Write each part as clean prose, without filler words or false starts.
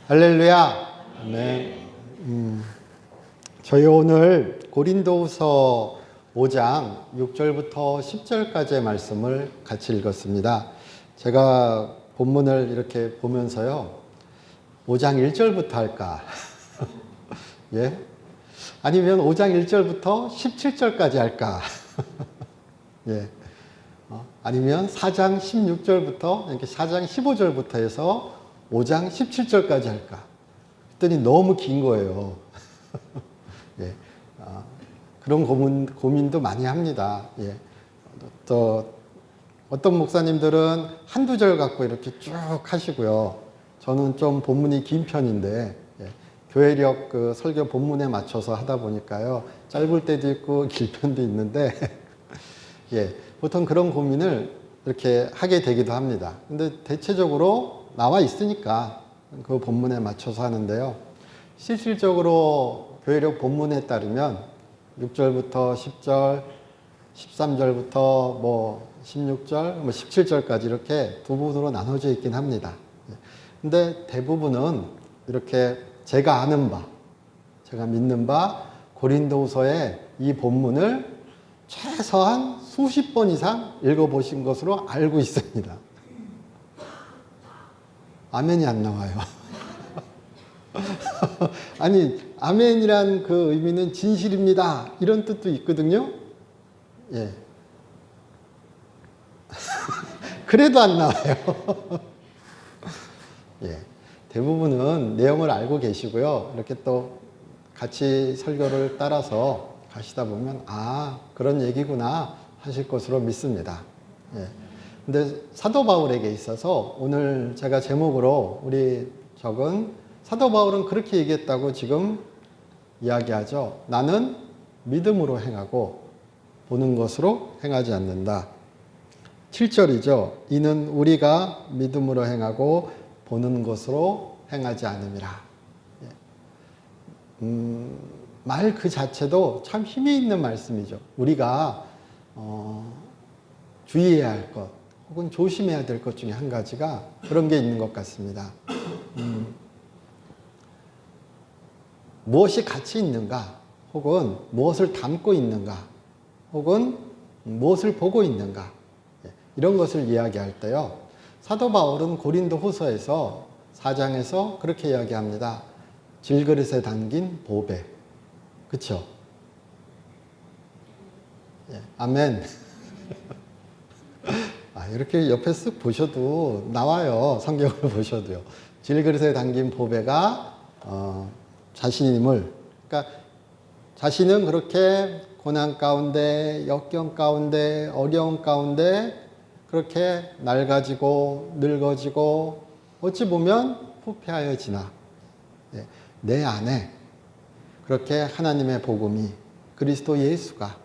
할렐루야. 아멘. 저희 오늘 고린도후서 5장 6절부터 10절까지의 말씀을 같이 읽었습니다. 제가 본문을 이렇게 보면서요, 5장 1절부터 할까? 예? 아니면 5장 1절부터 17절까지 할까? 예. 아니면 4장 16절부터, 이렇게 4장 15절부터 해서 5장 17절까지 할까? 그랬더니 너무 긴 거예요. 예. 그런 고민도 많이 합니다. 예. 또 어떤 목사님들은 한두 절 갖고 이렇게 쭉 하시고요. 저는 좀 본문이 긴 편인데, 예. 교회력 그 설교 본문에 맞춰서 하다 보니까요. 짧을 때도 있고 길 편도 있는데, 예. 보통 그런 고민을 이렇게 하게 되기도 합니다. 근데 대체적으로 나와 있으니까 그 본문에 맞춰서 하는데요. 실질적으로 교회력 본문에 따르면 6절부터 10절, 13절부터 뭐 16절, 뭐 17절까지 이렇게 두 부분으로 나눠져 있긴 합니다. 근데 대부분은 이렇게 제가 아는 바, 제가 믿는 바 고린도후서의 이 본문을 최소한 수십 번 이상 읽어보신 것으로 알고 있습니다. 아멘이 안 나와요. 아니, 아멘이란 그 의미는 진실입니다. 이런 뜻도 있거든요. 예. 그래도 안 나와요. 예. 대부분은 내용을 알고 계시고요. 이렇게 또 같이 설교를 따라서 가시다 보면, 아, 그런 얘기구나 하실 것으로 믿습니다. 예. 근데 사도 바울에게 있어서 오늘 제가 제목으로 우리 적은 사도 바울은 그렇게 얘기했다고 지금 이야기하죠. 나는 믿음으로 행하고 보는 것으로 행하지 않는다. 7절이죠. 이는 우리가 믿음으로 행하고 보는 것으로 행하지 않음이라. 말 그 자체도 참 힘이 있는 말씀이죠. 우리가 주의해야 할 것, 혹은 조심해야 될 것 중에 한 가지가 그런 게 있는 것 같습니다. 무엇이 가치 있는가, 혹은 무엇을 담고 있는가, 혹은 무엇을 보고 있는가, 이런 것을 이야기할 때요. 사도 바울은 고린도 후서에서 4장에서 그렇게 이야기합니다. 질그릇에 담긴 보배. 그쵸? 예, 아멘. 이렇게 옆에 쓱 보셔도 나와요. 성경을 보셔도요. 질그릇에 담긴 보배가 자신임을, 그러니까 자신은 그렇게 고난 가운데, 역경 가운데, 어려움 가운데 그렇게 낡아지고 늙어지고 어찌 보면 후패하여 지나 내 안에 그렇게 하나님의 복음이, 그리스도 예수가,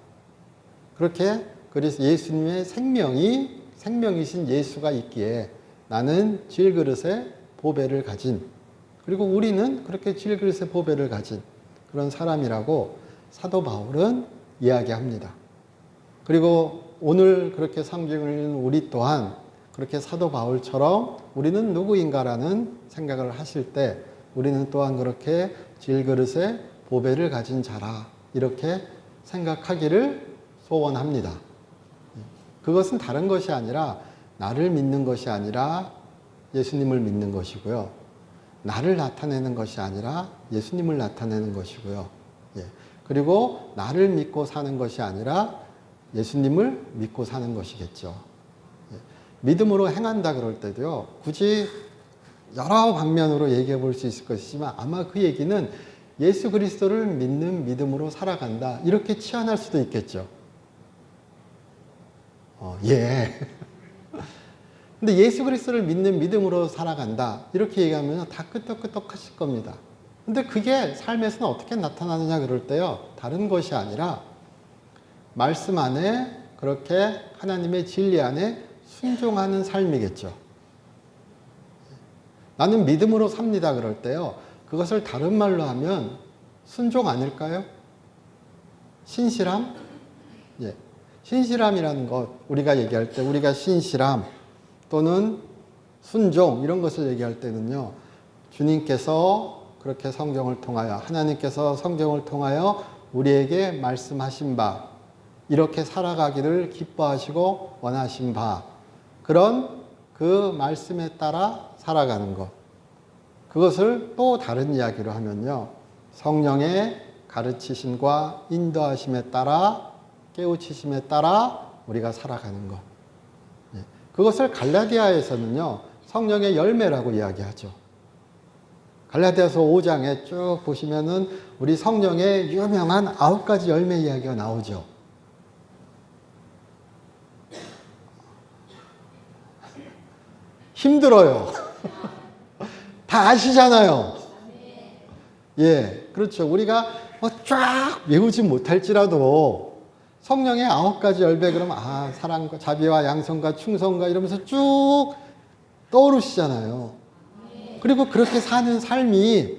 그렇게 예수님의 생명이신 예수가 있기에 나는 질그릇에 보배를 가진, 그리고 우리는 그렇게 질그릇에 보배를 가진 그런 사람이라고 사도 바울은 이야기합니다. 그리고 오늘 그렇게 성경을 읽는 우리 또한 그렇게 사도 바울처럼 우리는 누구인가라는 생각을 하실 때 우리는 또한 그렇게 질그릇에 보배를 가진 자라, 이렇게 생각하기를 소원합니다. 그것은 다른 것이 아니라 나를 믿는 것이 아니라 예수님을 믿는 것이고요. 나를 나타내는 것이 아니라 예수님을 나타내는 것이고요. 예. 그리고 나를 믿고 사는 것이 아니라 예수님을 믿고 사는 것이겠죠. 예. 믿음으로 행한다 그럴 때도요. 굳이 여러 방면으로 얘기해 볼 수 있을 것이지만 아마 그 얘기는 예수 그리스도를 믿는 믿음으로 살아간다, 이렇게 치환할 수도 있겠죠. 예. 근데 예수 그리스도를 믿는 믿음으로 살아간다, 이렇게 얘기하면 다 끄떡끄떡 하실 겁니다. 근데 그게 삶에서는 어떻게 나타나느냐 그럴 때요. 다른 것이 아니라 말씀 안에 그렇게 하나님의 진리 안에 순종하는 삶이겠죠. 나는 믿음으로 삽니다 그럴 때요. 그것을 다른 말로 하면 순종 아닐까요? 신실함? 예. 신실함이라는 것, 우리가 얘기할 때 우리가 신실함 또는 순종 이런 것을 얘기할 때는요. 주님께서 그렇게 성경을 통하여, 하나님께서 성경을 통하여 우리에게 말씀하신 바, 이렇게 살아가기를 기뻐하시고 원하신 바, 그런 그 말씀에 따라 살아가는 것. 그것을 또 다른 이야기로 하면요, 성령의 가르치심과 인도하심에 따라, 깨우치심에 따라 우리가 살아가는 것. 그것을 갈라디아에서는요, 성령의 열매라고 이야기하죠. 갈라디아서 5장에 쭉 보시면은 우리 성령의 유명한 9가지 열매 이야기가 나오죠. 힘들어요. 다 아시잖아요. 예, 그렇죠. 우리가 쫙 외우지 못할지라도 성령의 9가지 열매, 그러면 사랑과 자비와 양선과 충성과 이러면서 쭉 떠오르시잖아요. 그리고 그렇게 사는 삶이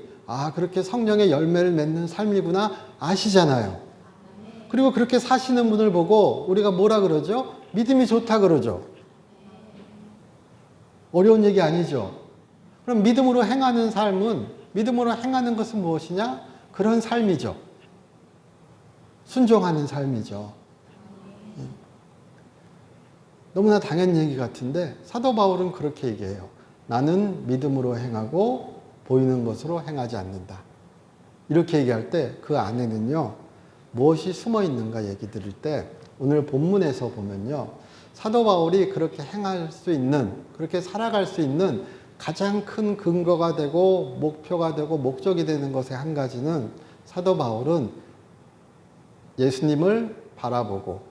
그렇게 성령의 열매를 맺는 삶이구나 아시잖아요. 그리고 그렇게 사시는 분을 보고 우리가 뭐라 그러죠? 믿음이 좋다 그러죠. 어려운 얘기 아니죠. 그럼 믿음으로 행하는 삶은, 믿음으로 행하는 것은 무엇이냐? 그런 삶이죠. 순종하는 삶이죠. 너무나 당연한 얘기 같은데 사도 바울은 그렇게 얘기해요. 나는 믿음으로 행하고 보이는 것으로 행하지 않는다. 이렇게 얘기할 때 그 안에는요, 무엇이 숨어 있는가 얘기 드릴 때 오늘 본문에서 보면요, 사도 바울이 그렇게 행할 수 있는, 그렇게 살아갈 수 있는 가장 큰 근거가 되고 목표가 되고 목적이 되는 것의 한 가지는, 사도 바울은 예수님을 바라보고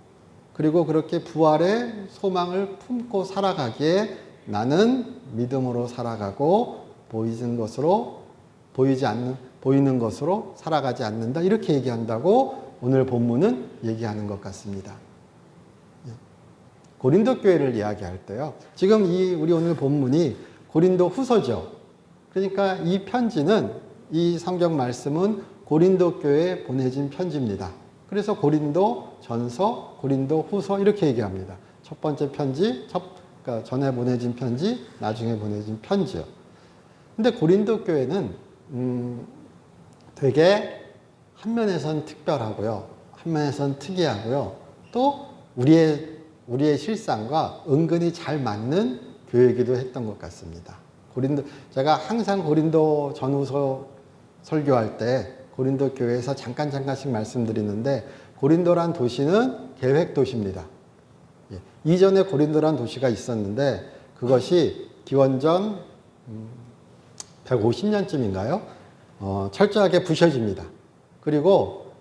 그리고 그렇게 부활의 소망을 품고 살아가기에 나는 믿음으로 살아가고 보이는 것으로 살아가지 않는다, 이렇게 얘기한다고 오늘 본문은 얘기하는 것 같습니다. 고린도 교회를 이야기할 때요, 지금 우리 오늘 본문이 고린도 후서죠. 그러니까 이 편지는, 이 성경 말씀은 고린도 교회에 보내진 편지입니다. 그래서 고린도 전서, 고린도 후서 이렇게 얘기합니다. 첫 번째 편지, 그러니까 전에 보내진 편지, 나중에 보내진 편지요. 근데 고린도 교회는 되게 한 면에선 특별하고요, 한 면에선 특이하고요, 또 우리의 실상과 은근히 잘 맞는 교회이기도 했던 것 같습니다. 제가 항상 고린도 전후서 설교할 때 고린도 교회에서 잠깐씩 말씀드리는데, 고린도란 도시는 계획 도시입니다. 이전에 고린도란 도시가 있었는데 그것이 기원전 150년쯤인가요? 철저하게 부셔집니다. 그리고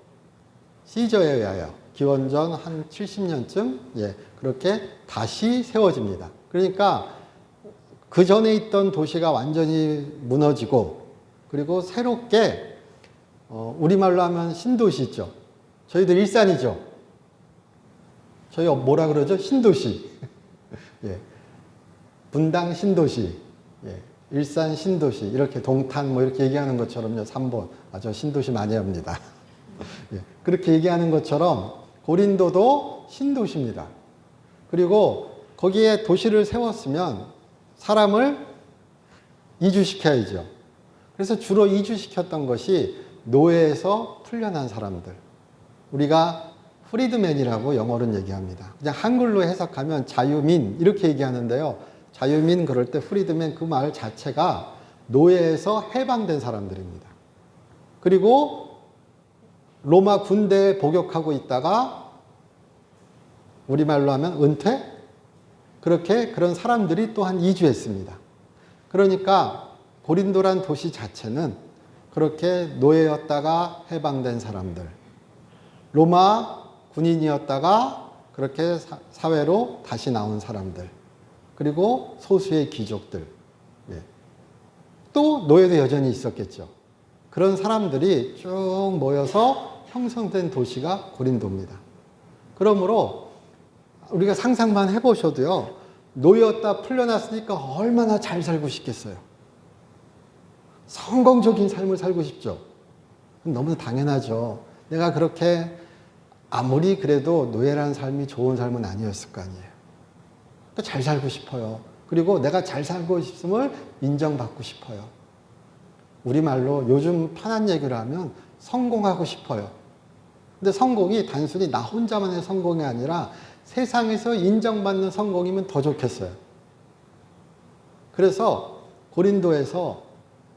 시저에 의하여 기원전 한 70년쯤 그렇게 다시 세워집니다. 그러니까 그 전에 있던 도시가 완전히 무너지고, 그리고 새롭게 우리말로 하면 신도시 있죠. 저희들 일산이죠. 저희 뭐라 그러죠? 신도시. 분당 신도시, 일산 신도시, 이렇게 동탄 이렇게 얘기하는 것처럼요. 3번. 저 신도시 많이 합니다. 그렇게 얘기하는 것처럼 고린도도 신도시입니다. 그리고 거기에 도시를 세웠으면 사람을 이주시켜야죠. 그래서 주로 이주시켰던 것이 노예에서 풀려난 사람들. 우리가 프리드맨이라고 영어로는 얘기합니다. 그냥 한글로 해석하면 자유민 이렇게 얘기하는데요. 자유민 그럴 때 프리드맨, 그 말 자체가 노예에서 해방된 사람들입니다. 그리고 로마 군대에 복역하고 있다가 우리말로 하면 은퇴? 그런 사람들이 또한 이주했습니다. 그러니까 고린도란 도시 자체는 그렇게 노예였다가 해방된 사람들, 로마 군인이었다가 그렇게 사회로 다시 나온 사람들, 그리고 소수의 귀족들, 또 노예도 여전히 있었겠죠. 그런 사람들이 쭉 모여서 형성된 도시가 고린도입니다. 그러므로 우리가 상상만 해보셔도요, 노예였다 풀려났으니까 얼마나 잘 살고 싶겠어요. 성공적인 삶을 살고 싶죠. 너무 당연하죠. 내가 그렇게 아무리 그래도 노예라는 삶이 좋은 삶은 아니었을 거 아니에요. 그러니까 잘 살고 싶어요. 그리고 내가 잘 살고 싶음을 인정받고 싶어요. 우리말로 요즘 편한 얘기를 하면 성공하고 싶어요. 근데 성공이 단순히 나 혼자만의 성공이 아니라 세상에서 인정받는 성공이면 더 좋겠어요. 그래서 고린도에서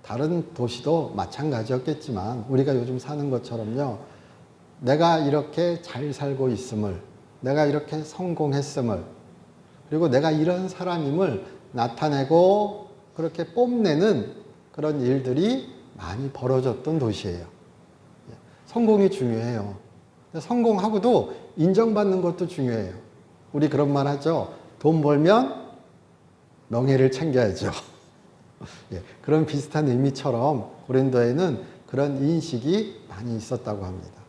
다른 도시도 마찬가지였겠지만 우리가 요즘 사는 것처럼요. 내가 이렇게 잘 살고 있음을, 내가 이렇게 성공했음을, 그리고 내가 이런 사람임을 나타내고 그렇게 뽐내는 그런 일들이 많이 벌어졌던 도시예요. 성공이 중요해요. 성공하고도 인정받는 것도 중요해요. 우리 그런 말 하죠. 돈 벌면 명예를 챙겨야죠. 예, 그런 비슷한 의미처럼 고린도에는 그런 인식이 많이 있었다고 합니다.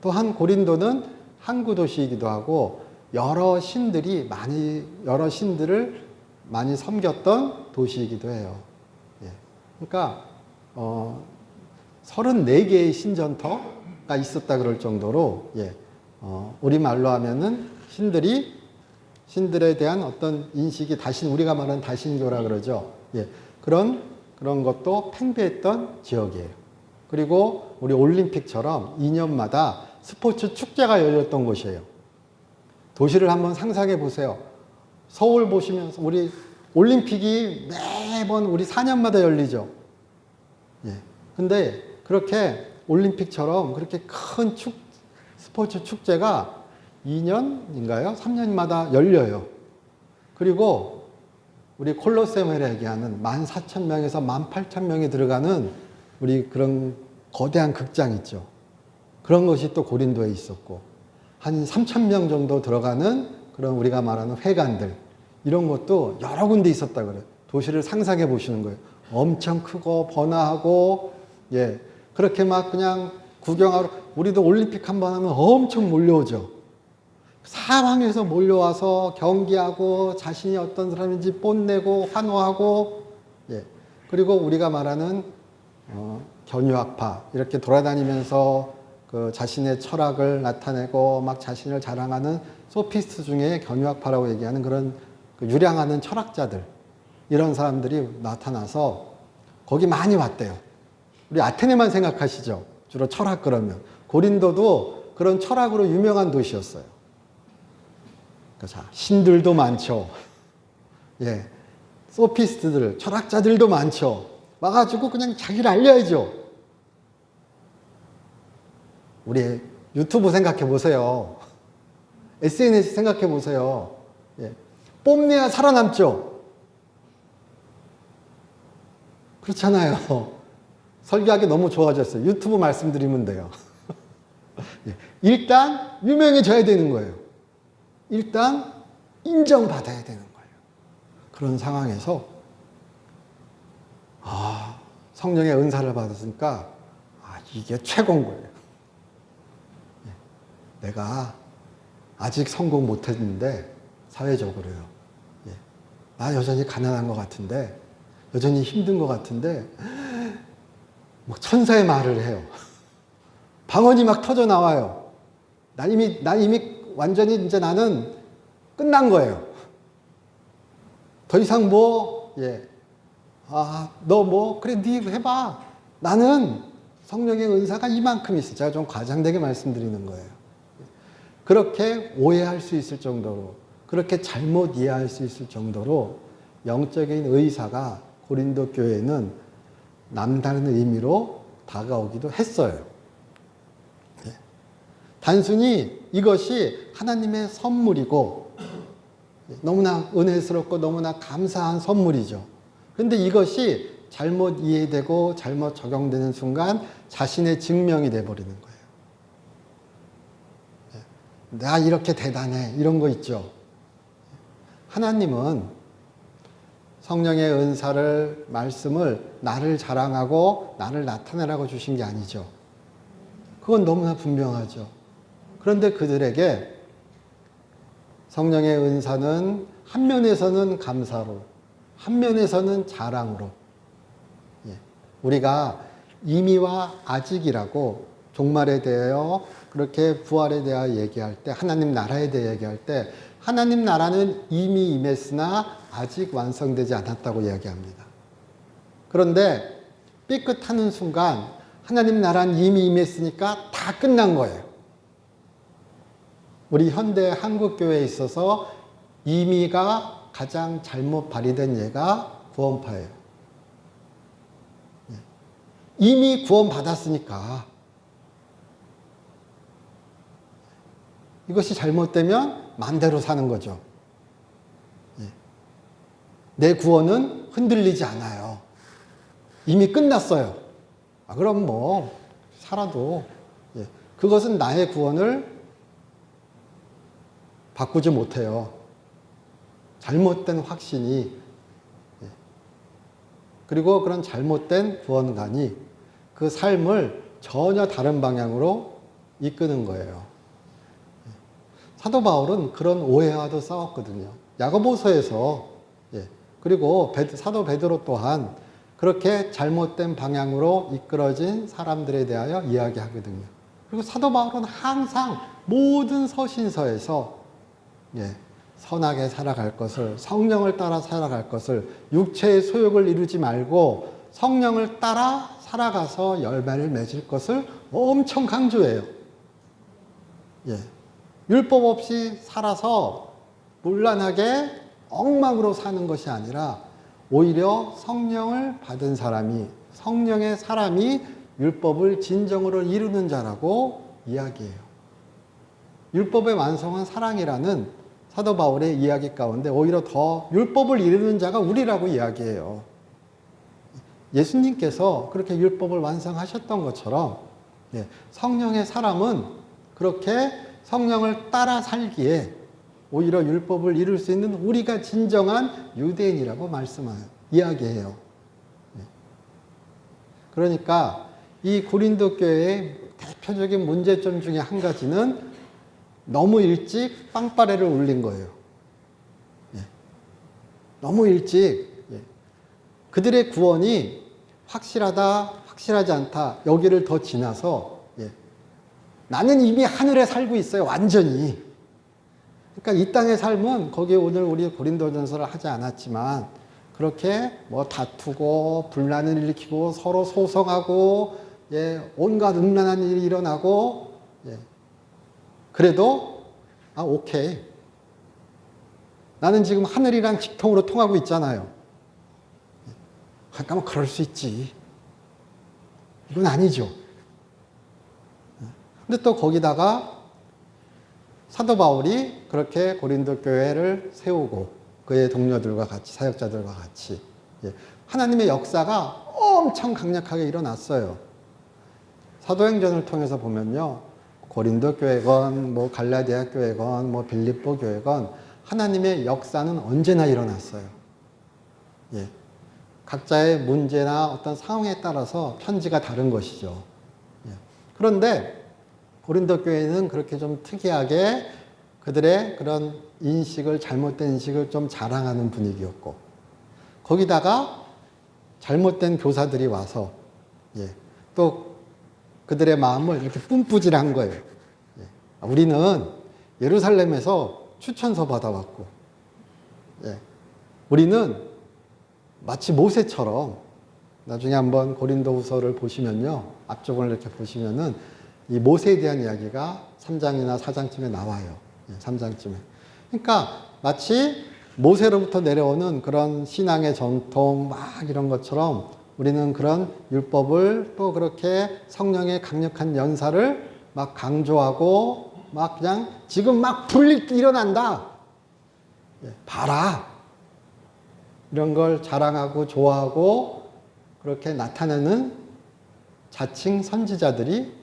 또한 고린도는 항구 도시이기도 하고 여러 신들을 많이 섬겼던 도시이기도 해요. 예, 그러니까 34개의 신전터가 있었다 그럴 정도로 우리말로 하면은 신들에 대한 어떤 인식이 우리가 말하는 다신교라 그러죠. 그런 것도 팽배했던 지역이에요. 그리고 우리 올림픽처럼 2년마다 스포츠 축제가 열렸던 곳이에요. 도시를 한번 상상해 보세요. 서울 보시면서 우리 올림픽이 매번 우리 4년마다 열리죠. 근데 그렇게 올림픽처럼 그렇게 큰 스포츠 축제가 2년인가요? 3년마다 열려요. 그리고 우리 콜로세움이라 얘기하는 14,000명에서 18,000명이 들어가는 우리 그런 거대한 극장 있죠. 그런 것이 또 고린도에 있었고 한 3,000명 정도 들어가는 그런 우리가 말하는 회관들 이런 것도 여러 군데 있었다 그래요. 도시를 상상해 보시는 거예요. 엄청 크고 번화하고 그렇게 막 그냥 구경하러 우리도 올림픽 한번 하면 엄청 몰려오죠. 사방에서 몰려와서 경기하고 자신이 어떤 사람인지 뽐내고 환호하고 그리고 우리가 말하는 견유학파 이렇게 돌아다니면서 그 자신의 철학을 나타내고 막 자신을 자랑하는 소피스트 중에 견유학파라고 얘기하는 그런 유량하는 철학자들 이런 사람들이 나타나서 거기 많이 왔대요. 우리 아테네만 생각하시죠. 주로 철학 그러면 고린도도 그런 철학으로 유명한 도시였어요. 자, 신들도 많죠. 소피스트들, 철학자들도 많죠. 와가지고 그냥 자기를 알려야죠. 우리 유튜브 생각해 보세요. SNS 생각해 보세요. 뽐내야 살아남죠. 그렇잖아요. 설교하기 너무 좋아졌어요. 유튜브 말씀드리면 돼요. 일단 유명해져야 되는 거예요. 일단 인정받아야 되는 거예요. 그런 상황에서 성령의 은사를 받았으니까 이게 최고인 거예요. 내가 아직 성공 못했는데 사회적으로요. 나 여전히 가난한 것 같은데 여전히 힘든 것 같은데 막 천사의 말을 해요. 방언이 막 터져 나와요. 난 이미 완전히 이제 나는 끝난 거예요. 더 이상 그래, 네 해봐. 나는 성령의 은사가 이만큼 있어. 제가 좀 과장되게 말씀드리는 거예요. 그렇게 오해할 수 있을 정도로, 그렇게 잘못 이해할 수 있을 정도로 영적인 의사가 고린도 교회는 남다른 의미로 다가오기도 했어요. 단순히 이것이 하나님의 선물이고 너무나 은혜스럽고 너무나 감사한 선물이죠. 그런데 이것이 잘못 이해되고 잘못 적용되는 순간 자신의 증명이 돼버리는 거예요. 나 이렇게 대단해 이런 거 있죠. 하나님은 성령의 은사를 말씀을 나를 자랑하고 나를 나타내라고 주신 게 아니죠. 그건 너무나 분명하죠. 그런데 그들에게 성령의 은사는 한 면에서는 감사로, 한 면에서는 자랑으로. 우리가 이미와 아직이라고 종말에 대하여 그렇게 부활에 대하여 얘기할 때, 하나님 나라에 대해 얘기할 때 하나님 나라는 이미 임했으나 아직 완성되지 않았다고 이야기합니다. 그런데 삐끗하는 순간 하나님 나라는 이미 임했으니까 다 끝난 거예요. 우리 현대 한국교회에 있어서 임의가 가장 잘못 발휘된 예가 구원파예요. 이미 구원받았으니까 이것이 잘못되면 맘대로 사는 거죠. 내 구원은 흔들리지 않아요. 이미 끝났어요. 그럼 뭐 살아도 그것은 나의 구원을 바꾸지 못해요. 잘못된 확신이 그리고 그런 잘못된 구원관이 그 삶을 전혀 다른 방향으로 이끄는 거예요. 사도 바울은 그런 오해와도 싸웠거든요. 야고보서에서 그리고 사도 베드로 또한 그렇게 잘못된 방향으로 이끌어진 사람들에 대하여 이야기하거든요. 그리고 사도 바울은 항상 모든 서신서에서 선하게 살아갈 것을, 성령을 따라 살아갈 것을, 육체의 소욕을 이루지 말고 성령을 따라 살아가서 열매를 맺을 것을 엄청 강조해요. 율법 없이 살아서 문란하게 엉망으로 사는 것이 아니라 오히려 성령을 받은 사람이, 성령의 사람이 율법을 진정으로 이루는 자라고 이야기해요. 율법의 완성은 사랑이라는 사도 바울의 이야기 가운데 오히려 더 율법을 이루는 자가 우리라고 이야기해요. 예수님께서 그렇게 율법을 완성하셨던 것처럼 성령의 사람은 그렇게 성령을 따라 살기에 오히려 율법을 이룰 수 있는 우리가 진정한 유대인이라고 이야기해요. 그러니까 이 고린도 교회의 대표적인 문제점 중에 한 가지는 너무 일찍 빵빠레를 울린 거예요. 너무 일찍 그들의 구원이 확실하다, 확실하지 않다 여기를 더 지나서 나는 이미 하늘에 살고 있어요. 완전히. 그러니까 이 땅의 삶은 거기에 오늘 우리 고린도전서를 하지 않았지만 그렇게 뭐 다투고 분란을 일으키고 서로 소송하고 온갖 음란한 일이 일어나고 그래도 오케이. 나는 지금 하늘이랑 직통으로 통하고 있잖아요. 잠깐만 그럴 수 있지. 이건 아니죠. 근데 또 거기다가 사도 바울이 그렇게 고린도 교회를 세우고 그의 동료들과 같이, 사역자들과 같이 하나님의 역사가 엄청 강력하게 일어났어요. 사도행전을 통해서 보면요. 고린도 교회건 뭐 갈라디아 교회건 뭐 빌립보 교회건 하나님의 역사는 언제나 일어났어요. 각자의 문제나 어떤 상황에 따라서 편지가 다른 것이죠. 그런데 고린도 교회는 그렇게 좀 특이하게 그들의 그런 인식을, 잘못된 인식을 좀 자랑하는 분위기였고, 거기다가 잘못된 교사들이 와서 또 그들의 마음을 이렇게 뿜뿌질한 거예요. 우리는 예루살렘에서 추천서 받아왔고, 우리는 마치 모세처럼, 나중에 한번 고린도후서를 보시면요, 앞쪽을 이렇게 보시면은 이 모세에 대한 이야기가 3장이나 4장쯤에 나와요. 3장쯤에. 그러니까 마치 모세로부터 내려오는 그런 신앙의 전통 막 이런 것처럼 우리는 그런 율법을 또 그렇게 성령의 강력한 연사를 막 강조하고 막 그냥 지금 막 불일 일어난다. 봐라. 이런 걸 자랑하고 좋아하고 그렇게 나타내는 자칭 선지자들이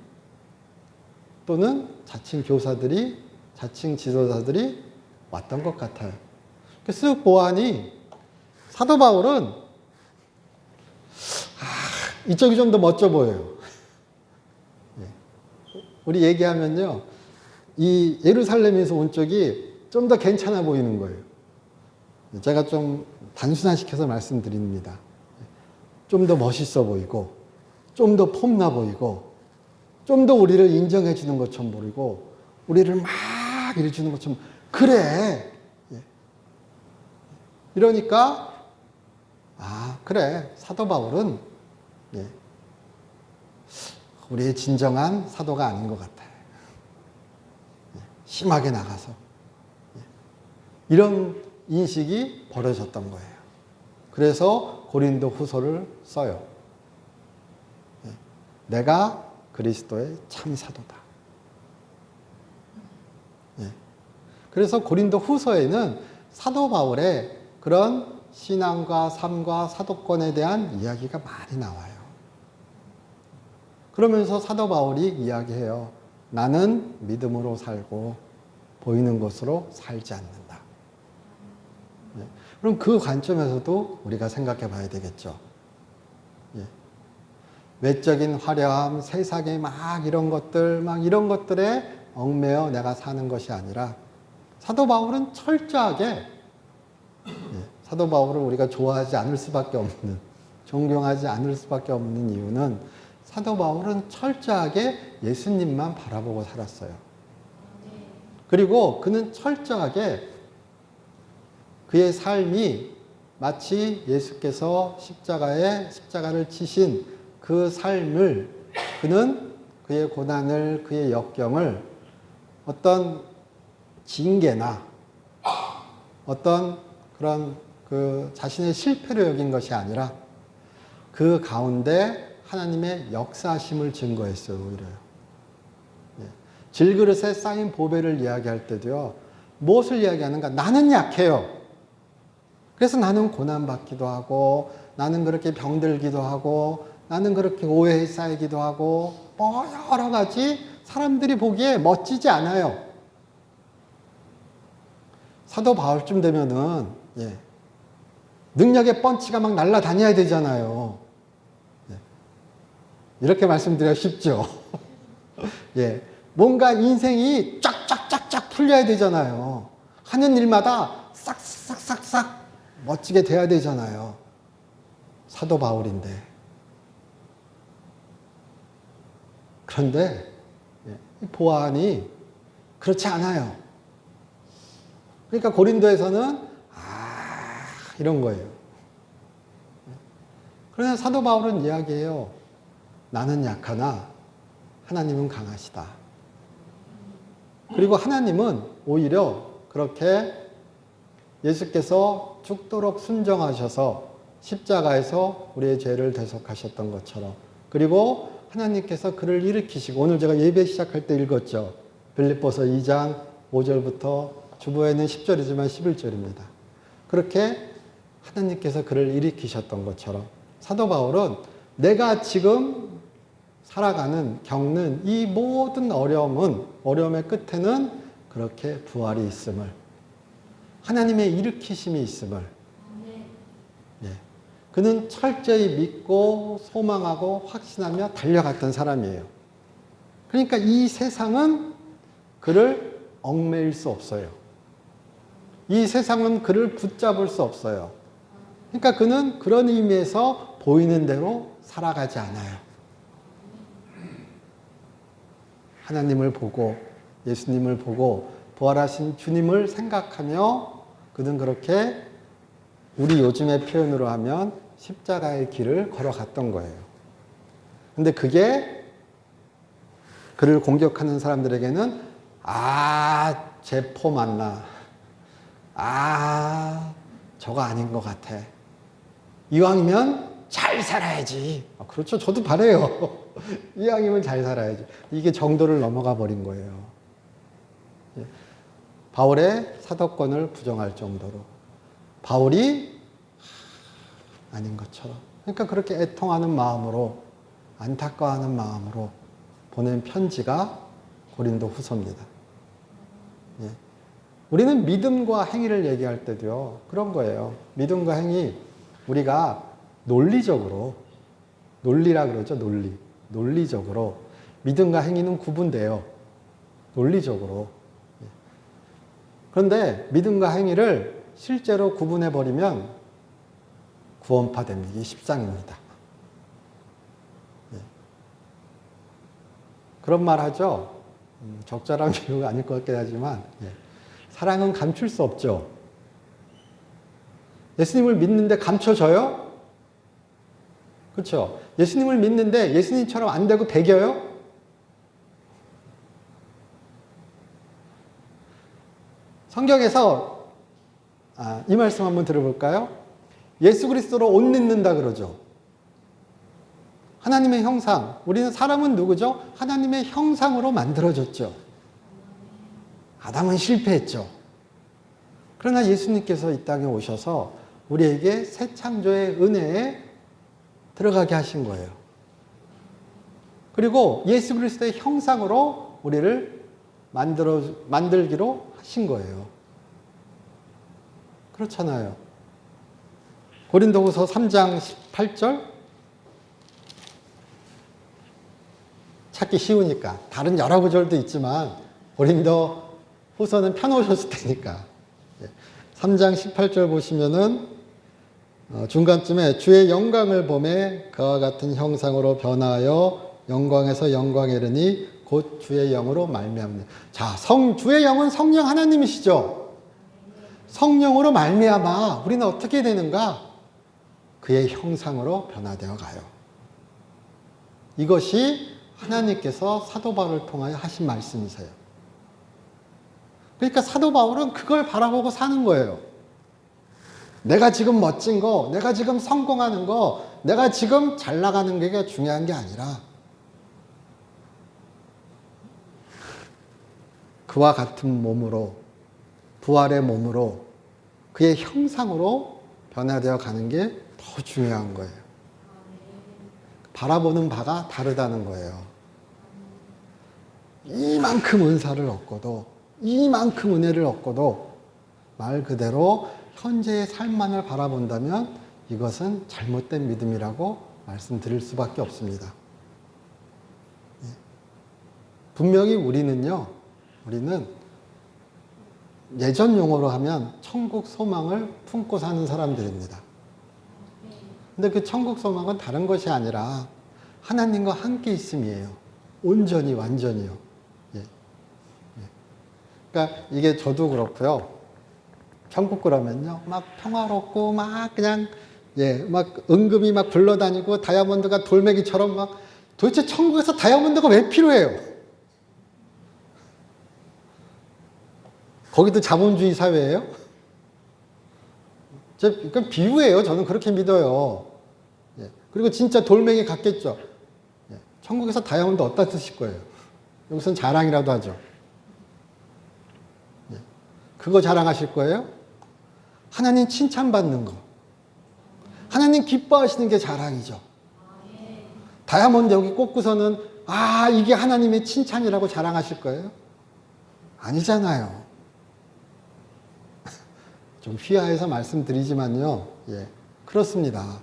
또는 자칭 교사들이, 자칭 지도자들이 왔던 것 같아요. 쓱 보아하니 사도 바울은 이쪽이 좀 더 멋져 보여요. 우리 얘기하면요, 이 예루살렘에서 온 쪽이 좀 더 괜찮아 보이는 거예요. 제가 좀 단순화시켜서 말씀드립니다. 좀 더 멋있어 보이고, 좀 더 폼나 보이고, 좀 더 우리를 인정해 주는 것처럼 보이고, 우리를 막 일해주는 것처럼, 그래. 이러니까, 그래. 사도 바울은 우리의 진정한 사도가 아닌 것 같아. 심하게 나가서. 이런 인식이 벌어졌던 거예요. 그래서 고린도 후서를 써요. 내가 그리스도의 참 사도다. 그래서 고린도 후서에는 사도 바울의 그런 신앙과 삶과 사도권에 대한 이야기가 많이 나와요. 그러면서 사도 바울이 이야기해요. 나는 믿음으로 살고 보이는 것으로 살지 않는다. 그럼 그 관점에서도 우리가 생각해 봐야 되겠죠. 외적인 화려함, 세상의 막 이런 것들에 얽매여 내가 사는 것이 아니라 사도 바울은 철저하게 사도 바울을 우리가 좋아하지 않을 수밖에 없는, 존경하지 않을 수밖에 없는 이유는 사도 바울은 철저하게 예수님만 바라보고 살았어요. 그리고 그는 철저하게 그의 삶이 마치 예수께서 십자가를 지신 그 삶을 그는 그의 고난을, 그의 역경을 어떤 징계나 어떤 그런 그 자신의 실패로 여긴 것이 아니라 그 가운데 하나님의 역사심을 증거했어요, 오히려요. 질그릇에 쌓인 보배를 이야기할 때도요, 무엇을 이야기하는가? 나는 약해요. 그래서 나는 고난받기도 하고, 나는 그렇게 병들기도 하고, 나는 그렇게 오해에 쌓이기도 하고, 여러 가지 사람들이 보기에 멋지지 않아요. 사도 바울쯤 되면은, 능력의 펀치가 막 날아다녀야 되잖아요. 이렇게 말씀드려 쉽죠. 뭔가 인생이 쫙쫙쫙쫙 풀려야 되잖아요. 하는 일마다 싹싹싹싹 멋지게 돼야 되잖아요. 사도 바울인데. 그런데 보아하니 그렇지 않아요. 그러니까 고린도에서는 이런 거예요. 그러나 사도 바울은 이야기해요. 나는 약하나 하나님은 강하시다. 그리고 하나님은 오히려 그렇게 예수께서 죽도록 순종하셔서 십자가에서 우리의 죄를 대속하셨던 것처럼, 그리고 하나님께서 그를 일으키시고, 오늘 제가 예배 시작할 때 읽었죠. 빌립보서 2장 5절부터 주보에는 10절이지만 11절입니다. 그렇게 하나님께서 그를 일으키셨던 것처럼 사도 바울은 내가 지금 살아가는, 겪는 이 모든 어려움의 끝에는 그렇게 부활이 있음을, 하나님의 일으키심이 있음을, 그는 철저히 믿고 소망하고 확신하며 달려갔던 사람이에요. 그러니까 이 세상은 그를 얽매일 수 없어요. 이 세상은 그를 붙잡을 수 없어요. 그러니까 그는 그런 의미에서 보이는 대로 살아가지 않아요. 하나님을 보고 예수님을 보고 부활하신 주님을 생각하며 그는 그렇게 우리 요즘의 표현으로 하면 십자가의 길을 걸어갔던 거예요. 근데 그게 그를 공격하는 사람들에게는 쟤 포 맞나? 저거 아닌 것 같아. 이왕이면 잘 살아야지. 그렇죠. 저도 바래요. 이왕이면 잘 살아야지. 이게 정도를 넘어가 버린 거예요. 바울의 사도권을 부정할 정도로. 바울이 아닌 것처럼. 그러니까 그렇게 애통하는 마음으로, 안타까워하는 마음으로 보낸 편지가 고린도 후서입니다. 우리는 믿음과 행위를 얘기할 때도요, 그런 거예요. 믿음과 행위, 우리가 논리적으로, 논리라 그러죠, 논리적으로. 믿음과 행위는 구분돼요. 논리적으로. 그런데 믿음과 행위를 실제로 구분해버리면 구원파 되기 십상입니다. 그런 말 하죠. 적절한 비유가 아닐 것 같긴 하지만, 사랑은 감출 수 없죠. 예수님을 믿는데 감춰져요? 그렇죠? 예수님을 믿는데 예수님처럼 안 되고 배겨요? 성경에서 이 말씀 한번 들어볼까요? 예수 그리스도로 옷 입는다 그러죠. 하나님의 형상. 우리는 사람은 누구죠? 하나님의 형상으로 만들어졌죠. 아담은 실패했죠. 그러나 예수님께서 이 땅에 오셔서 우리에게 새 창조의 은혜에 들어가게 하신 거예요. 그리고 예수 그리스도의 형상으로 우리를 만들기로 하신 거예요. 그렇잖아요. 고린도후서 3장 18절 찾기 쉬우니까 다른 여러 구절도 있지만 고린도후서는 펴놓으셨을 테니까 3장 18절 보시면은 중간쯤에 주의 영광을 보매 그와 같은 형상으로 변하여 영광에서 영광에 이르니 곧 주의 영으로 말미암네. 자, 주의 영은 성령 하나님이시죠. 성령으로 말미암아 우리는 어떻게 되는가? 그의 형상으로 변화되어 가요. 이것이 하나님께서 사도 바울을 통하여 하신 말씀이세요. 그러니까 사도 바울은 그걸 바라보고 사는 거예요. 내가 지금 멋진 거, 내가 지금 성공하는 거, 내가 지금 잘 나가는 게 중요한 게 아니라 그와 같은 몸으로, 부활의 몸으로 그의 형상으로 변화되어 가는 게 더 중요한 거예요. 바라보는 바가 다르다는 거예요. 이만큼 은사를 얻고도, 이만큼 은혜를 얻고도 말 그대로 현재의 삶만을 바라본다면 이것은 잘못된 믿음이라고 말씀드릴 수밖에 없습니다. 분명히 우리는 예전 용어로 하면 천국 소망을 품고 사는 사람들입니다. 근데 그 천국 소망은 다른 것이 아니라 하나님과 함께 있음이에요. 온전히, 완전히요. 그러니까 이게 저도 그렇고요. 천국 그러면요, 막 평화롭고, 막 그냥, 막 은금이 막 굴러다니고, 다이아몬드가 돌멩이처럼 막, 도대체 천국에서 다이아몬드가 왜 필요해요? 거기도 자본주의 사회예요? 그건 비유예요. 저는 그렇게 믿어요. 그리고 진짜 돌멩이 같겠죠. 천국에서 다이아몬드 어디다 쓰실 거예요? 여기서는 자랑이라도 하죠. 그거 자랑하실 거예요? 하나님 칭찬받는 거. 하나님 기뻐하시는 게 자랑이죠. 다이아몬드 여기 꽂고서는 이게 하나님의 칭찬이라고 자랑하실 거예요? 아니잖아요. 좀 휘하해서 말씀드리지만요. 그렇습니다.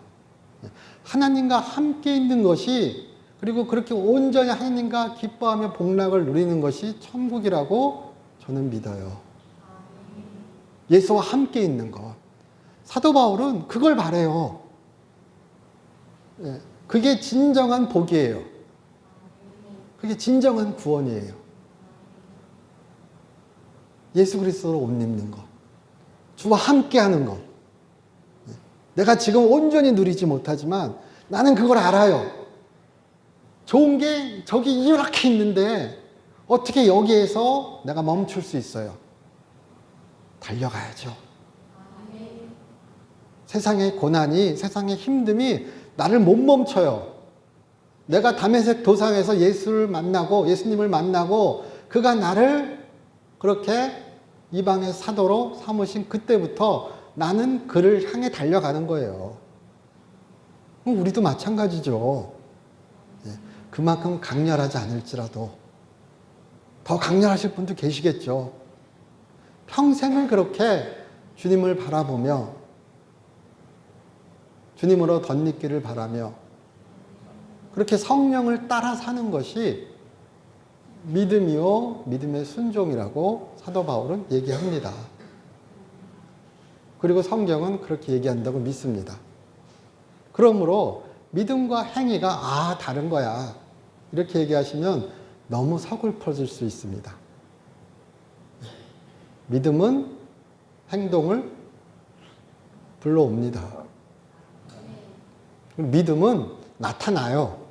하나님과 함께 있는 것이, 그리고 그렇게 온전히 하나님과 기뻐하며 복락을 누리는 것이 천국이라고 저는 믿어요. 예수와 함께 있는 것. 사도 바울은 그걸 바래요. 그게 진정한 복이에요. 그게 진정한 구원이에요. 예수 그리스도로 옷 입는 것. 주와 함께 하는 것. 내가 지금 온전히 누리지 못하지만 나는 그걸 알아요. 좋은 게 저기 이렇게 있는데 어떻게 여기에서 내가 멈출 수 있어요? 달려가야죠. 세상의 고난이, 세상의 힘듦이 나를 못 멈춰요. 내가 다메섹 도상에서 예수님을 만나고 그가 나를 그렇게 이방의 사도로 삼으신 그때부터 나는 그를 향해 달려가는 거예요. 우리도 마찬가지죠. 그만큼 강렬하지 않을지라도 더 강렬하실 분도 계시겠죠. 평생을 그렇게 주님을 바라보며 주님으로 덧입기를 바라며 그렇게 성령을 따라 사는 것이 믿음이요 믿음의 순종이라고 사도 바울은 얘기합니다. 그리고 성경은 그렇게 얘기한다고 믿습니다. 그러므로 믿음과 행위가 다른 거야 이렇게 얘기하시면 너무 서글퍼질 수 있습니다. 믿음은 행동을 불러옵니다. 믿음은 나타나요.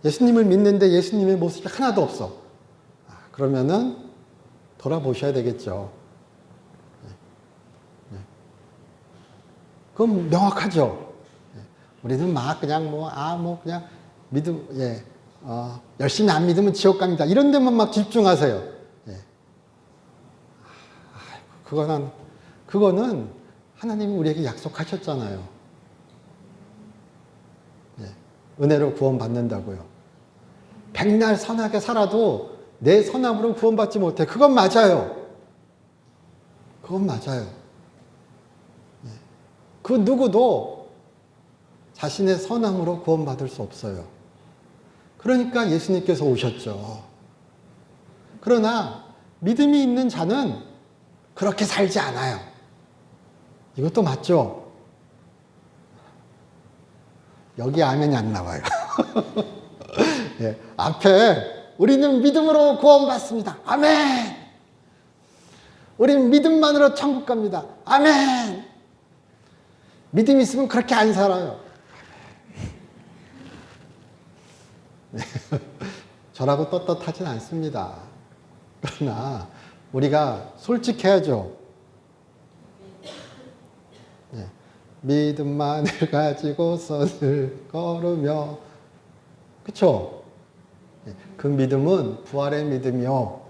예수님을 믿는데 예수님의 모습이 하나도 없어. 그러면은 돌아보셔야 되겠죠. 그건 명확하죠. 우리는 막 그냥 그냥 믿음, 열심히 안 믿으면 지옥 갑니다. 이런 데만 막 집중하세요. 그거는 하나님이 우리에게 약속하셨잖아요. 은혜로 구원받는다고요. 백날 선하게 살아도 내 선함으로 구원받지 못해. 그건 맞아요. 그건 맞아요. 그 누구도 자신의 선함으로 구원받을 수 없어요. 그러니까 예수님께서 오셨죠. 그러나 믿음이 있는 자는 그렇게 살지 않아요. 이것도 맞죠? 여기 아멘이 안 나와요. 앞에 우리는 믿음으로 구원받습니다. 아멘! 우리는 믿음만으로 천국 갑니다. 아멘! 믿음 있으면 그렇게 안 살아요. 저라고 떳떳하진 않습니다. 그러나 우리가 솔직해야죠. 믿음만을 가지고 선을 걸으며, 그쵸? 그 믿음은 부활의 믿음이요.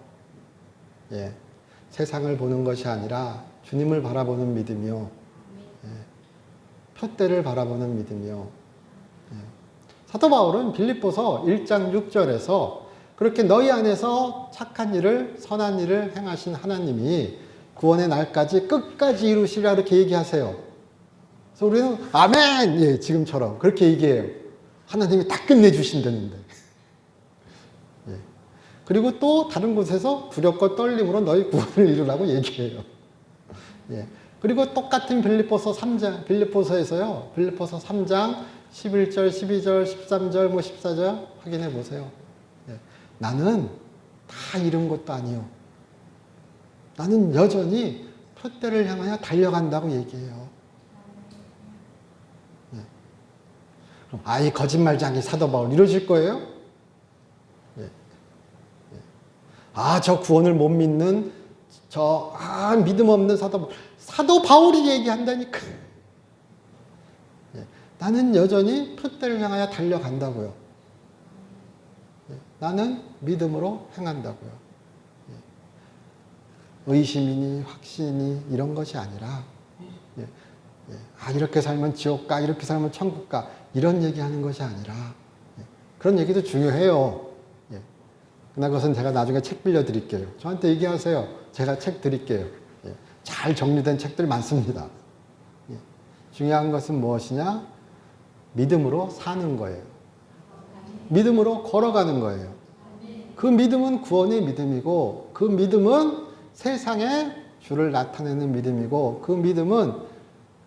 세상을 보는 것이 아니라 주님을 바라보는 믿음이요. 표대를 바라보는 믿음이요. 사도 바울은 빌립보서 1장 6절에서 그렇게 너희 안에서 착한 일을, 선한 일을 행하신 하나님이 구원의 날까지 끝까지 이루시리라 이렇게 얘기하세요. 그래서 우리는 아멘! 지금처럼 그렇게 얘기해요. 하나님이 다 끝내주신다는데. 그리고 또 다른 곳에서 두렵고 떨림으로 너희 구원을 이루라고 얘기해요. 그리고 똑같은 빌립보서 3장, 빌립보서에서요. 빌립보서 3장 11절, 12절, 13절, 14절 확인해 보세요. 나는 다 잃은 것도 아니요. 나는 여전히 표대를 향하여 달려간다고 얘기해요. 이 거짓말쟁이 사도 바울 이러실 거예요? 저 구원을 못 믿는 믿음 없는 사도 바울이 얘기한다니까. 나는 여전히 표대를 향하여 달려간다고요. 나는 믿음으로 행한다고요. 의심이니 확신이니 이런 것이 아니라 이렇게 살면 지옥 가, 이렇게 살면 천국 가, 이런 얘기하는 것이 아니라 그런 얘기도 중요해요. 그러나 그것은 제가 나중에 책 빌려드릴게요. 저한테 얘기하세요. 제가 책 드릴게요. 잘 정리된 책들 많습니다. 중요한 것은 무엇이냐? 믿음으로 사는 거예요. 믿음으로 걸어가는 거예요. 그 믿음은 구원의 믿음이고, 그 믿음은 세상에 주를 나타내는 믿음이고, 그 믿음은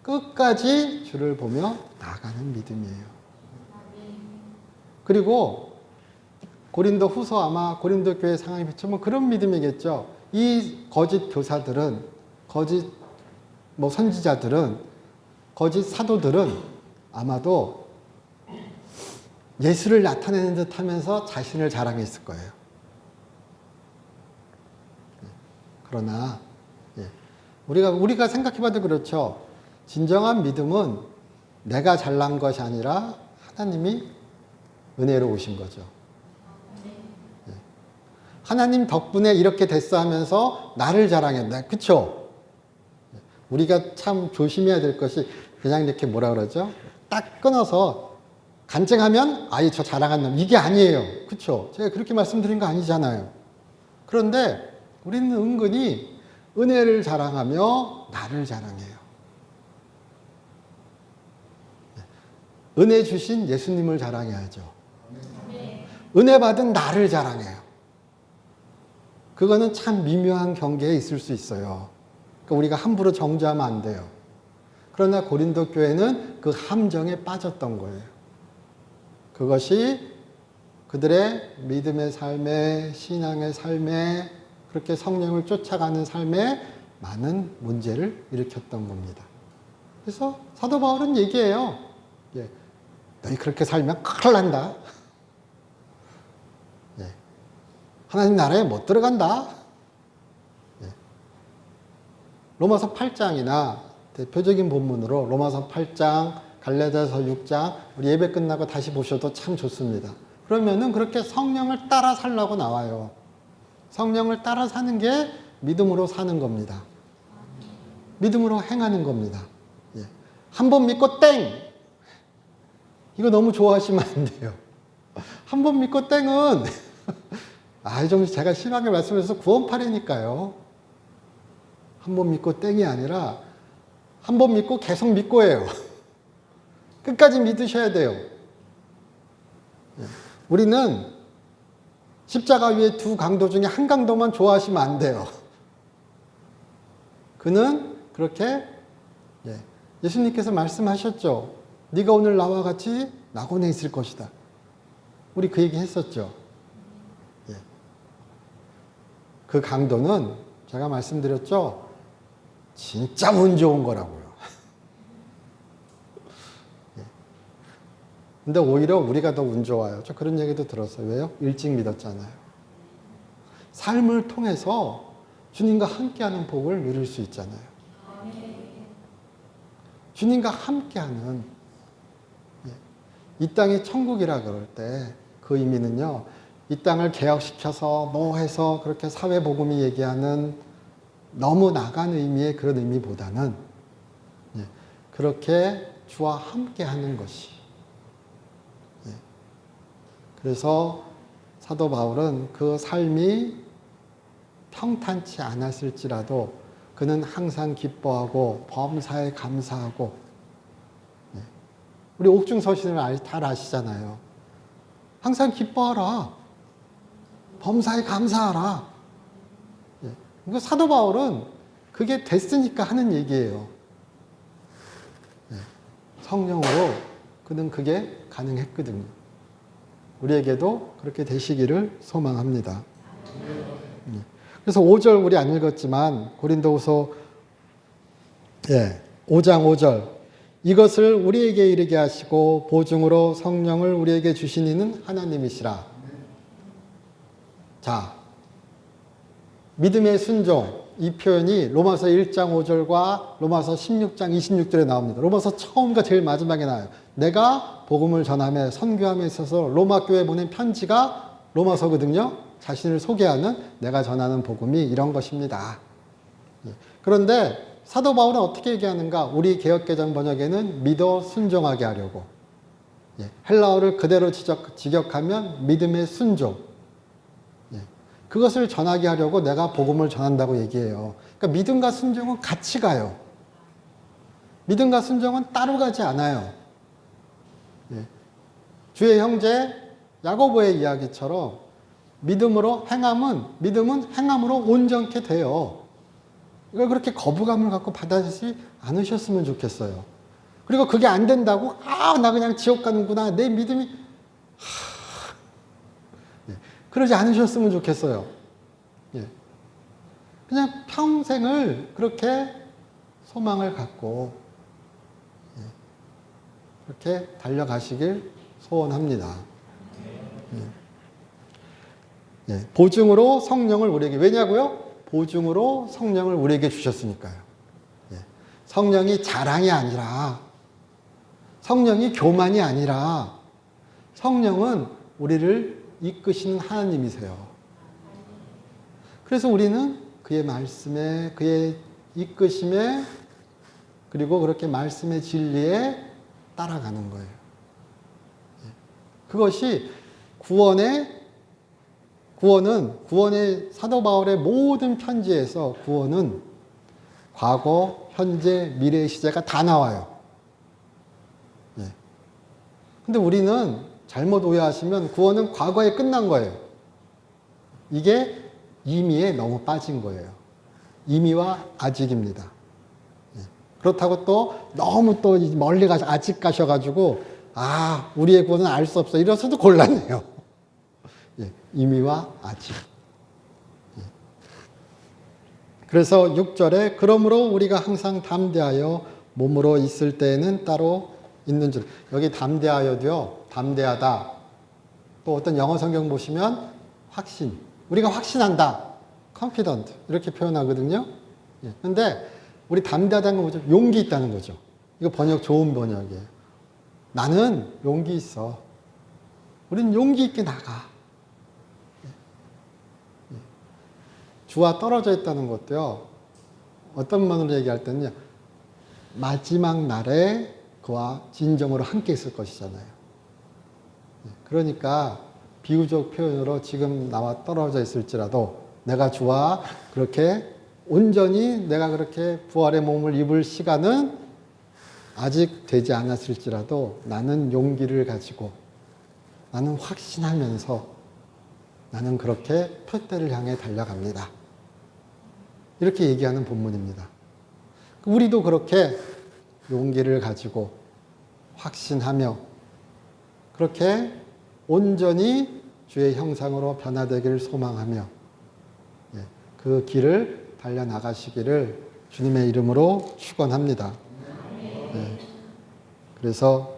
끝까지 주를 보며 나아가는 믿음이에요. 그리고 고린도 후서 아마 고린도 교회 상황에 비추면 그런 믿음이겠죠. 이 거짓 교사들은, 거짓 선지자들은, 거짓 사도들은 아마도 예수를 나타내는 듯 하면서 자신을 자랑했을 거예요. 그러나 우리가 생각해봐도 그렇죠. 진정한 믿음은 내가 잘난 것이 아니라 하나님이 은혜로 오신 거죠. 하나님 덕분에 이렇게 됐어 하면서 나를 자랑했다. 그쵸? 우리가 참 조심해야 될 것이 그냥 이렇게 뭐라 그러죠? 딱 끊어서 간증하면 저 자랑한 놈 이게 아니에요. 그쵸? 제가 그렇게 말씀드린 거 아니잖아요. 그런데 우리는 은근히 은혜를 자랑하며 나를 자랑해요. 은혜 주신 예수님을 자랑해야죠. 은혜 받은 나를 자랑해요. 그거는 참 미묘한 경계에 있을 수 있어요. 그러니까 우리가 함부로 정죄하면 안 돼요. 그러나 고린도 교회는 그 함정에 빠졌던 거예요. 그것이 그들의 믿음의 삶에, 신앙의 삶에, 그렇게 성령을 쫓아가는 삶에 많은 문제를 일으켰던 겁니다. 그래서 사도 바울은 얘기해요. 예. 너희 그렇게 살면 큰일 난다. 예. 하나님 나라에 못 들어간다. 예. 로마서 8장이나 대표적인 본문으로 로마서 8장, 갈라디아서 6장 우리 예배 끝나고 다시 보셔도 참 좋습니다. 그러면은 그렇게 성령을 따라 살라고 나와요. 성령을 따라 사는 게 믿음으로 사는 겁니다. 믿음으로 행하는 겁니다. 예. 한 번 믿고 땡! 이거 너무 좋아하시면 안 돼요. 한 번 믿고 땡은 좀 제가 심하게 말씀해서 구원파라니까요. 한 번 믿고 땡이 아니라 한 번 믿고 계속 믿고예요. 끝까지 믿으셔야 돼요. 예. 우리는 십자가 위에 두 강도 중에 한 강도만 좋아하시면 안 돼요. 그는 그렇게 예수님께서 말씀하셨죠. 네가 오늘 나와 같이 낙원에 있을 것이다. 우리 그 얘기 했었죠. 예. 그 강도는 제가 말씀드렸죠. 진짜 운 좋은 거라고요. 예. 근데 오히려 우리가 더 운 좋아요. 저 그런 얘기도 들었어요. 왜요? 일찍 믿었잖아요. 삶을 통해서 주님과 함께하는 복을 누릴 수 있잖아요. 주님과 함께하는, 이 땅이 천국이라 그럴 때 그 의미는요, 이 땅을 개혁시켜서 뭐 해서 그렇게 사회복음이 얘기하는 너무 나간 의미의 그런 의미보다는 그렇게 주와 함께하는 것이. 그래서 사도 바울은 그 삶이 평탄치 않았을지라도 그는 항상 기뻐하고 범사에 감사하고. 우리 옥중서신을 잘 아시잖아요. 항상 기뻐하라. 범사에 감사하라. 이거 사도 바울은 그게 됐으니까 하는 얘기예요. 성령으로 그는 그게 가능했거든요. 우리에게도 그렇게 되시기를 소망합니다. 그래서 5절 우리 안 읽었지만 고린도후서 5장 5절 이것을 우리에게 이르게 하시고 보증으로 성령을 우리에게 주신 이는 하나님이시라. 자, 믿음의 순종 이 표현이 로마서 1장 5절과 로마서 16장 26절에 나옵니다. 로마서 처음과 제일 마지막에 나와요. 내가 복음을 전함에 선교함에 있어서 로마 교회에 보낸 편지가 로마서거든요. 자신을 소개하는 내가 전하는 복음이 이런 것입니다. 그런데 사도 바울은 어떻게 얘기하는가? 우리 개역개정 번역에는 믿어 순종하게 하려고. 헬라어를 그대로 직역하면 믿음의 순종. 그것을 전하게 하려고 내가 복음을 전한다고 얘기해요. 그러니까 믿음과 순종은 같이 가요. 믿음과 순종은 따로 가지 않아요. 주의 형제 야고보의 이야기처럼 믿음은 행함으로 온전케 돼요. 이걸 그렇게 거부감을 갖고 받아들이지 않으셨으면 좋겠어요. 그리고 그게 안 된다고 나 그냥 지옥 가는구나. 내 믿음이 그러지 않으셨으면 좋겠어요. 그냥 평생을 그렇게 소망을 갖고 그렇게 달려가시길 소원합니다. 보증으로 성령을 우리에게. 왜냐고요? 보증으로 성령을 우리에게 주셨으니까요. 성령이 자랑이 아니라, 성령이 교만이 아니라, 성령은 우리를 이끄시는 하나님이세요. 그래서 우리는 그의 말씀에, 그의 이끄심에, 그리고 그렇게 말씀의 진리에 따라가는 거예요. 그것이 구원의 사도 바울의 모든 편지에서 구원은 과거, 현재, 미래의 시제가 다 나와요. 근데 우리는 잘못 오해하시면 구원은 과거에 끝난 거예요. 이게 임의에 너무 빠진 거예요. 임의와 아직입니다. 그렇다고 또 너무 또 멀리 가서 아직 가셔가지고 우리의 구원은 알 수 없어 이래서도 곤란해요. 임의와 아직. 그래서 6절에 그러므로 우리가 항상 담대하여 몸으로 있을 때에는 따로 있는 줄. 여기 담대하여도요. 담대하다. 또 어떤 영어 성경 보시면 확신. 우리가 확신한다. confident. 이렇게 표현하거든요. 그런데 우리 담대하다는 건 뭐죠? 용기 있다는 거죠. 이거 번역 좋은 번역이에요. 나는 용기 있어. 우린 용기 있게 나가. 주와 떨어져 있다는 것도요. 어떤 면으로 얘기할 때는요. 마지막 날에 그와 진정으로 함께 있을 것이잖아요. 그러니까 비유적 표현으로 지금 나와 떨어져 있을지라도 내가 주와 그렇게 온전히 내가 그렇게 부활의 몸을 입을 시간은 아직 되지 않았을지라도 나는 용기를 가지고 나는 확신하면서 나는 그렇게 표대를 향해 달려갑니다. 이렇게 얘기하는 본문입니다. 우리도 그렇게 용기를 가지고 확신하며 그렇게 온전히 주의 형상으로 변화되기를 소망하며 그 길을 달려나가시기를 주님의 이름으로 축원합니다. 그래서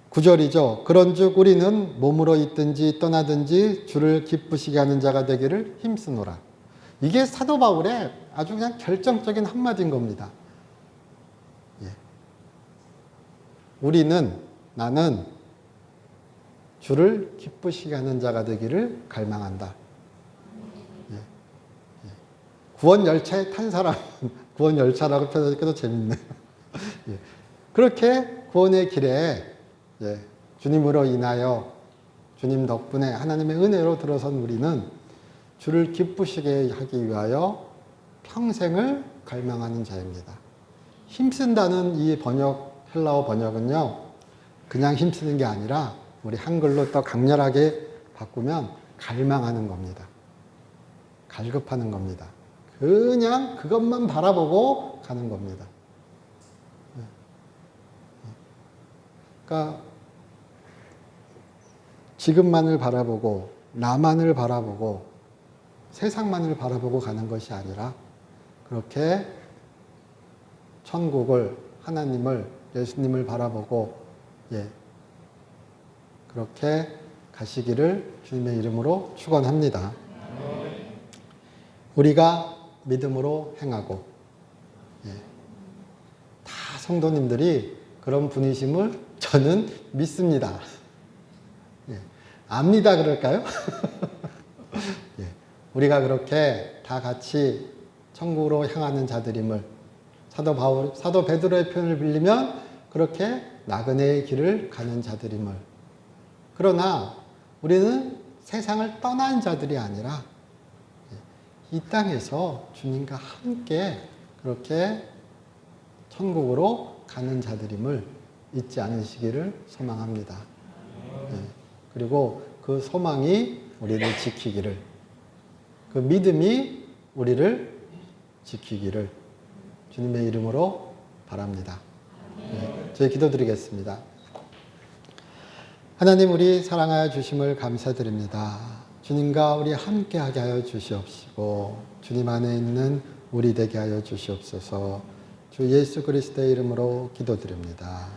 9절이죠. 그런즉 우리는 몸으로 있든지 떠나든지 주를 기쁘시게 하는 자가 되기를 힘쓰노라. 이게 사도 바울의 아주 그냥 결정적인 한마디인 겁니다. 우리는, 나는 주를 기쁘시게 하는 자가 되기를 갈망한다. 구원 열차에 탄 사람은 구원 열차라고 표현하니까 더 재밌네요. 그렇게 구원의 길에 주님으로 인하여 주님 덕분에 하나님의 은혜로 들어선 우리는 주를 기쁘시게 하기 위하여 평생을 갈망하는 자입니다. 힘쓴다는 이 번역, 헬라어 번역은요, 그냥 힘쓰는 게 아니라 우리 한글로 더 강렬하게 바꾸면 갈망하는 겁니다. 갈급하는 겁니다. 그냥 그것만 바라보고 가는 겁니다. 그러니까 지금만을 바라보고 나만을 바라보고 세상만을 바라보고 가는 것이 아니라 그렇게 천국을, 하나님을, 예수님을 바라보고 그렇게 가시기를 주님의 이름으로 축원합니다. 우리가 믿음으로 행하고 다 성도님들이 그런 분이심을 저는 믿습니다. 압니다 그럴까요? 우리가 그렇게 다 같이 천국으로 향하는 자들임을 사도 베드로의 표현을 빌리면 그렇게 나그네의 길을 가는 자들임을. 그러나 우리는 세상을 떠난 자들이 아니라 이 땅에서 주님과 함께 그렇게 천국으로 가는 자들임을 잊지 않으시기를 소망합니다. 그리고 그 소망이 우리를 지키기를, 그 믿음이 우리를 지키기를 주님의 이름으로 바랍니다. 저희 기도드리겠습니다. 하나님, 우리 사랑하여 주심을 감사드립니다. 주님과 우리 함께하게 하여 주시옵시고 주님 안에 있는 우리 되게 하여 주시옵소서. 주 예수 그리스도의 이름으로 기도드립니다.